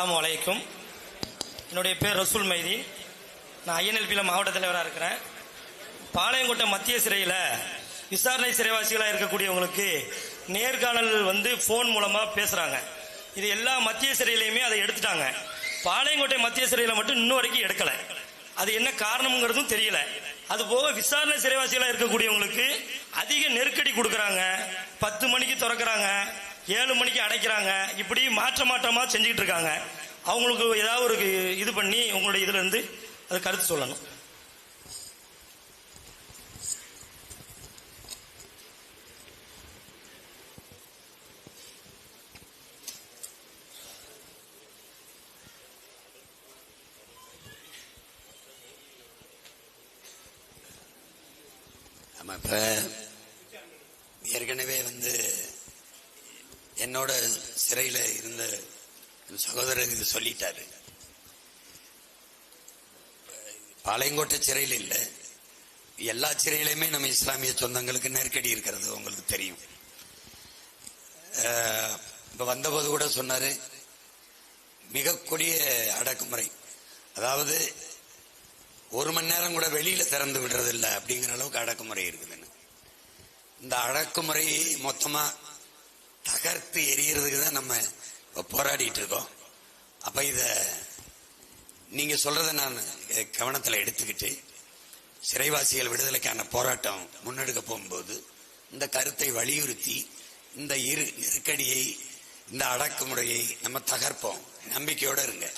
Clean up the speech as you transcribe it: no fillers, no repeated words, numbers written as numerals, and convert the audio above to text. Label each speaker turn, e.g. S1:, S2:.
S1: அஸ்ஸலாமு அலைக்கும். என்னுடைய பேர் ரசூல் மைதீன். நான் ஐஎன்எல்பியில் மாவட்ட தலைவராக இருக்கிறேன். பாளையங்கோட்டை மத்திய சிறையில் விசாரணை சிறைவாசிகளாக இருக்கக்கூடியவங்களுக்கு நேர்காணல் ஃபோன் மூலமாக பேசுகிறாங்க. இது எல்லா மத்திய சிறையிலையுமே அதை எடுத்துட்டாங்க. பாளையங்கோட்டை மத்திய சிறையில் மட்டும் இன்னும் வரைக்கும் எடுக்கலை. அது என்ன காரணம்ங்கிறதும் தெரியல. அது போக விசாரணை சிறைவாசிகளாக இருக்கக்கூடியவங்களுக்கு அதிக நெருக்கடி கொடுக்குறாங்க. 10 மணிக்கு திறக்கிறாங்க, 7 மணிக்கு அடைக்கிறாங்க. இப்படி மாற்றமா செஞ்சுக்கிட்டு இருக்காங்க. அவங்களுக்கு ஏதாவது ஒரு இது பண்ணி உங்களுடைய இதுல இருந்து அது கருத்து சொல்லணும்.
S2: நம்ம இப்ப ஏற்கனவே என்னோட சிறையில இருந்த சகோதரர் இது சொல்லிட்டாரு. பாளையங்கோட்டை சிறையில் இல்ல, எல்லா சிறையிலுமே நம்ம இஸ்லாமிய சொந்தங்களுக்கு நெருக்கடி இருக்கிறது உங்களுக்கு தெரியும். இப்ப வந்தபோது கூட சொன்னாரு, மிக கொடிய அடக்குமுறை, அதாவது 1 மணி நேரம் கூட வெளியில திறந்து விடுறது இல்லை அப்படிங்கிற அளவுக்கு அடக்குமுறை இருக்குதுன்னு. இந்த அடக்குமுறையை மொத்தமா தகர்த்து எரியறதுக்கு தான் நம்ம போராடிட்டு இருக்கோம். அப்ப இத நீங்க சொல்றத நான் கவனத்தில் எடுத்துக்கிட்டு சிறைவாசிகள் விடுதலைக்கான போராட்டம் முன்னெடுக்க போகும்போது இந்த கருத்தை வலியுறுத்தி இந்த நெருக்கடியை, இந்த அடக்குமுறையை நம்ம தகர்ப்போம். நம்பிக்கையோட இருங்க.